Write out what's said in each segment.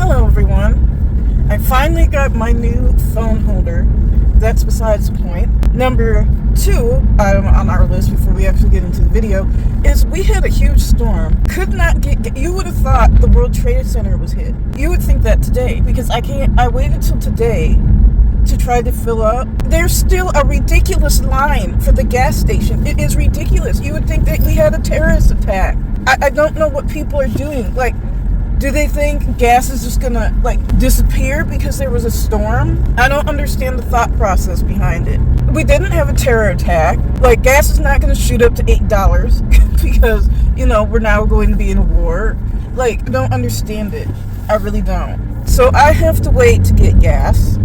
Hello everyone. I finally got my new phone holder. That's besides the point. Number 2 on our list before we actually get into the video is we had a huge storm. Could not get you would have thought the World Trade Center was hit. You would think that today because I waited till today to try to fill up. There's still a ridiculous line for the gas station. It is ridiculous. You would think that we had a terrorist attack. I don't know what people are doing. Like, do they think gas is just gonna, disappear because there was a storm? I don't understand the thought process behind it. We didn't have a terror attack. Gas is not gonna shoot up to $8 because, we're now going to be in a war. I don't understand it. I really don't. So I have to wait to get gas.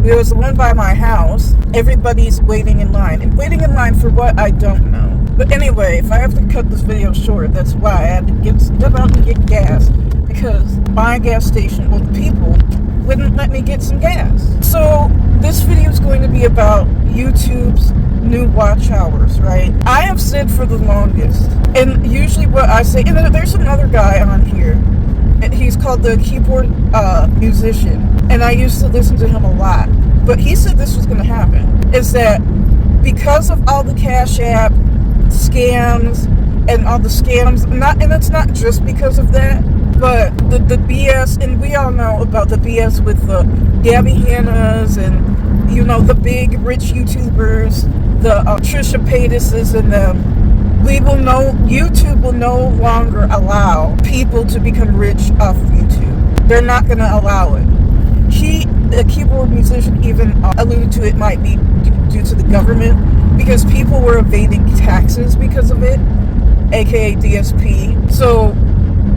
There was the one by my house. Everybody's waiting in line. And waiting in line for what? I don't know. But anyway, if I have to cut this video short, that's why I had to step out to get gas. Because my gas station, the people wouldn't let me get some gas. So this video is going to be about YouTube's new watch hours, right? I have said for the longest, and usually what I say, and there's another guy on here, and he's called the Keyboard Musician, and I used to listen to him a lot. But he said this was going to happen, is that because of all the Cash App scams and all the scams, and it's not just because of that, but the BS, and we all know about the BS with the Gabby Hannas and, the big rich YouTubers, the Trisha Paytases and them. YouTube will no longer allow people to become rich off of YouTube. They're not going to allow it. The Keyboard Musician even alluded to it might be due to the government because people were evading taxes because of it, aka DSP. So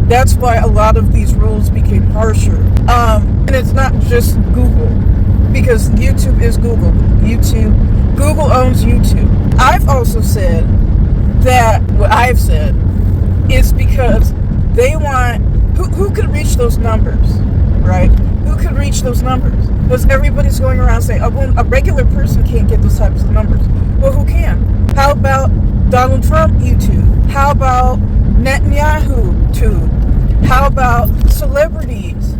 that's why a lot of these rules became harsher. And it's not just Google, because YouTube is Google. Google owns YouTube. I've also said that what I've said is because they want, who could reach those numbers, right? Who could reach those numbers? Because everybody's going around saying, a regular person can't get those types of numbers. Well, who can? How about Donald Trump YouTube? How about Netanyahu tube? How about celebrities?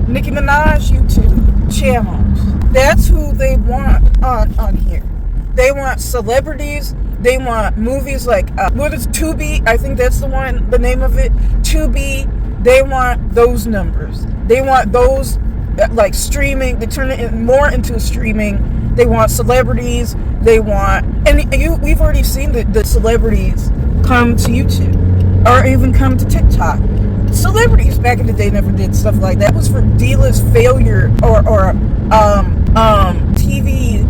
Nicki Minaj YouTube channels. That's who they want on here. They want celebrities. They want movies like, what is Tubi? I think that's the name of it. Tubi. They want those numbers. They want those, streaming. They turn it more into streaming. They want celebrities. They want, and we've already seen the celebrities come to YouTube or even come to TikTok. Celebrities back in the day never did stuff like that. It was for D-list failure or TV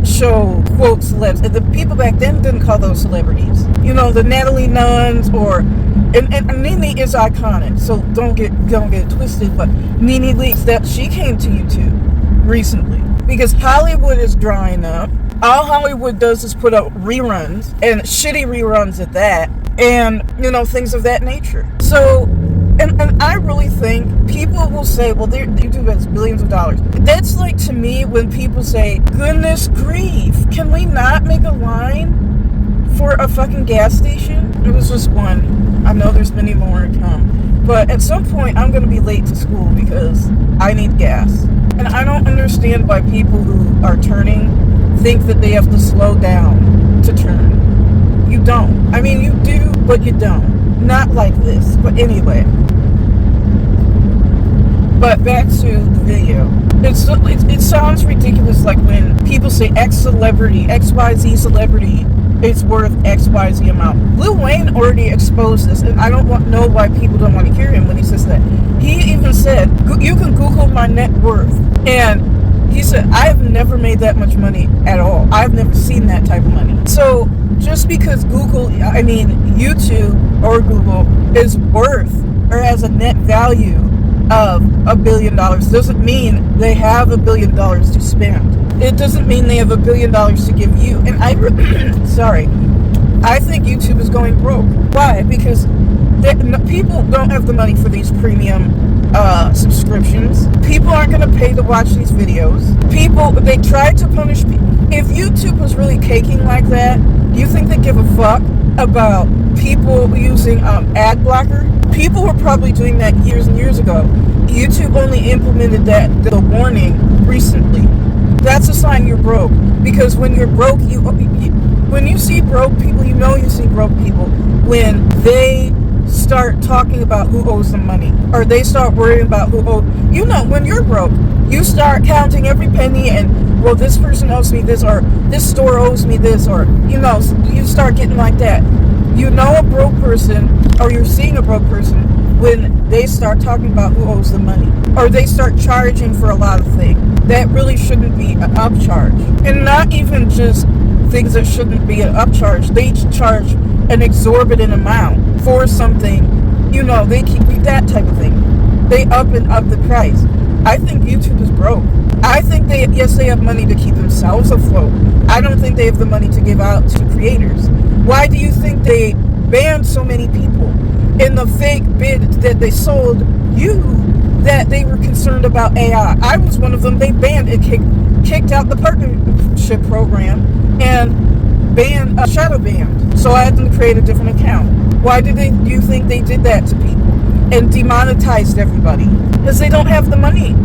show quote celebs. And the people back then didn't call those celebrities. The Natalie Nuns and Nene is iconic. So don't get it twisted. But Nene Leakes, that she came to YouTube recently because Hollywood is drying up. All Hollywood does is put out reruns and shitty reruns at that, and things of that nature. So. And I really think people will say, well, YouTube has billions of dollars. That's to me when people say, goodness grief, can we not make a line for a fucking gas station? It was just one. I know there's many more to come. But at some point, I'm going to be late to school because I need gas. And I don't understand why people who are turning think that they have to slow down to turn. You don't. I mean, you do, but you don't. Not like this, but anyway. But back to the video. It sounds ridiculous, like when people say XYZ celebrity is worth XYZ amount. Lil Wayne already exposed this, and I don't know why people don't want to hear him when he says that. He even said, you can Google my net worth. And he said, I have never made that much money at all. I've never seen that type of money. So just because YouTube or Google is worth or has a net value of $1 billion doesn't mean they have $1 billion to spend. It doesn't mean they have $1 billion to give you. And I think YouTube is going broke. Why? Because people don't have the money for these premium subscriptions. People aren't going to pay to watch these videos. They try to punish people. If YouTube was really caking like that, you think they give a fuck? about people using ad blocker. People were probably doing that years and years ago. YouTube only implemented the warning recently. That's a sign you're broke, because when you're broke, when you see broke people, you know you see broke people when they start talking about who owes them money, or they start worrying about who owes. You know, when you're broke, you start counting every penny, and well, this person owes me this, or this store owes me this, or you start getting like that. You know a broke person, or you're seeing a broke person when they start talking about who owes them money, or they start charging for a lot of things that really shouldn't be an upcharge, and not even just things that shouldn't be an upcharge. They charge an exorbitant amount for something. They keep that type of thing. They up the price. I think YouTube is broke. I think they have money to keep themselves afloat. I don't think they have the money to give out to creators. Why do you think they banned so many people in the fake bid that they sold you, that they were concerned about AI? I was one of them. They banned and kicked out the partnership program and shadow banned. So I had to create a different account. Why do you think they did that to people and demonetized everybody? Because they don't have the money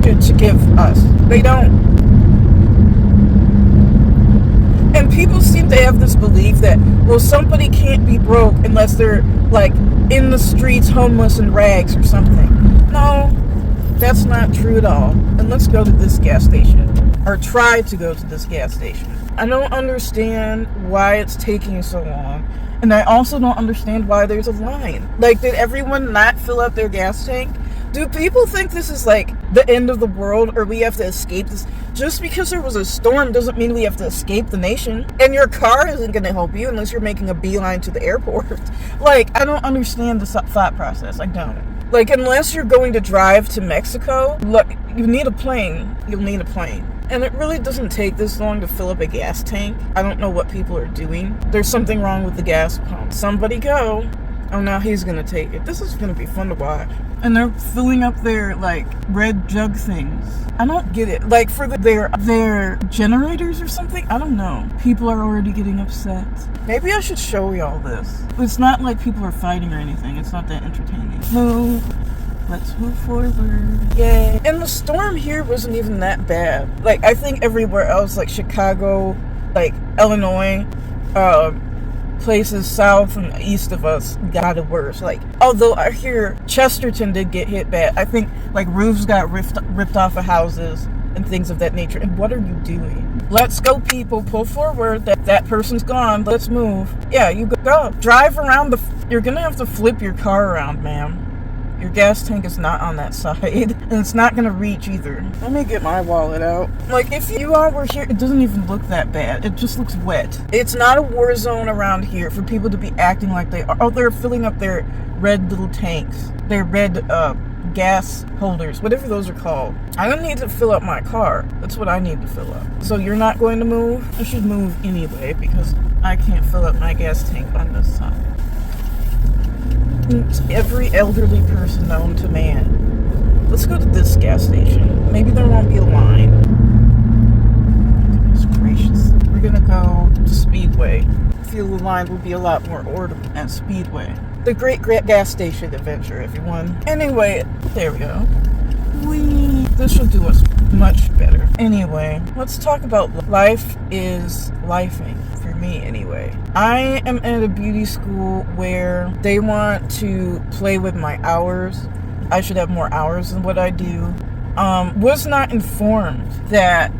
to give us. They don't. And people seem to have this belief that, well, somebody can't be broke unless they're like in the streets, homeless in rags or something. No, that's not true at all. And let's go to this gas station, or try to go to this gas station. I don't understand why it's taking so long. And I also don't understand why there's a line. Like, did everyone not fill up their gas tank? Do people think this is like the end of the world, or we have to escape this? Just because there was a storm doesn't mean we have to escape the nation. And your car isn't going to help you unless you're making a beeline to the airport. Like, I don't understand the thought process. I don't. Like, unless you're going to drive to Mexico, look, you need a plane. You'll need a plane. And it really doesn't take this long to fill up a gas tank. I don't know what people are doing. There's something wrong with the gas pump. Somebody go. Oh, now he's gonna take it. This is gonna be fun to watch. And they're filling up their, like, red jug things. I don't get it. Like, for their generators or something? I don't know. People are already getting upset. Maybe I should show y'all this. It's not like people are fighting or anything. It's not that entertaining. Move. Let's move forward. Yay. And the storm here wasn't even that bad. Like, I think everywhere else, like Chicago, like Illinois, places south and east of us got it worse. Like, although I hear Chesterton did get hit bad. I think, like, roofs got ripped off of houses and things of that nature. And what are you doing? Let's go, people. Pull forward. That person's gone. Let's move. Yeah, you go. Drive around you're gonna have to flip your car around, ma'am. Your gas tank is not on that side, and it's not going to reach either. Let me get my wallet out. Like, if you all were here, it doesn't even look that bad. It just looks wet. It's not a war zone around here for people to be acting like they are. Oh, they're filling up their red little tanks. Their red gas holders, whatever those are called. I don't need to fill up my car. That's what I need to fill up. So you're not going to move? I should move anyway, because I can't fill up my gas tank on this side. Every elderly person known to man. Let's go to this gas station. Maybe there won't be a line. Goodness gracious. We're gonna go to Speedway. I feel the line will be a lot more orderly at Speedway. The great gas station adventure, everyone. Anyway, there we go. This will do us much better. Anyway, let's talk about life is lifing. For me, anyway. I am at a beauty school where they want to play with my hours. I should have more hours than what I do. Was not informed that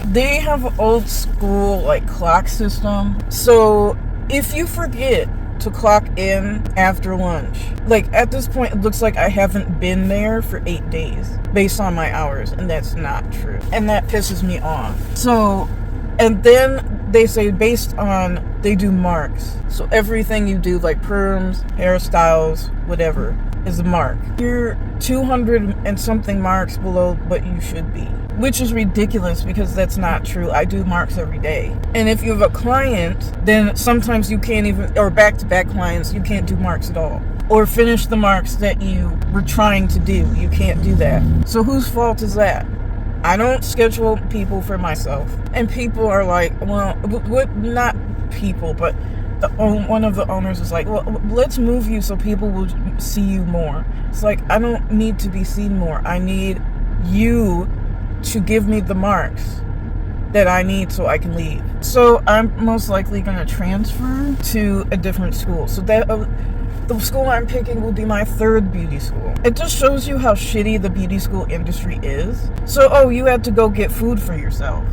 they have an old school, like, clock system. So if you forget to clock in after lunch, like, at this point it looks like I haven't been there for 8 days based on my hours, and that's not true, and that pisses me off. So, and then they say they do marks, so everything you do, like perms, hairstyles, whatever, is a mark. You're 200 and something marks below what you should be, which is ridiculous because that's not true. I do marks every day. And if you have a client, then sometimes you can't even, or back-to-back clients, you can't do marks at all. Or finish the marks that you were trying to do. You can't do that. So whose fault is that? I don't schedule people for myself. And people are like, well, not people, but one of the owners was like, well, let's move you so people will see you more. It's like, I don't need to be seen more. I need you to give me the marks that I need so I can leave. So I'm most likely going to transfer to a different school. So that the school I'm picking will be my third beauty school. It just shows you how shitty the beauty school industry is. So, you had to go get food for yourself.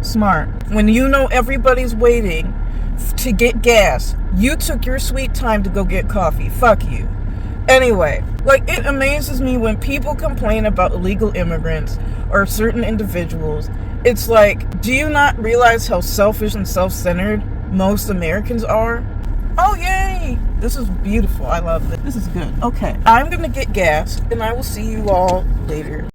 Smart. When you know everybody's waiting to get gas, you took your sweet time to go get coffee. Fuck you. Anyway, like, it amazes me when people complain about illegal immigrants or certain individuals. It's like, do you not realize how selfish and self-centered most Americans are? Oh, yay! This is beautiful. I love this. This is good. Okay, I'm gonna get gas, and I will see you all later.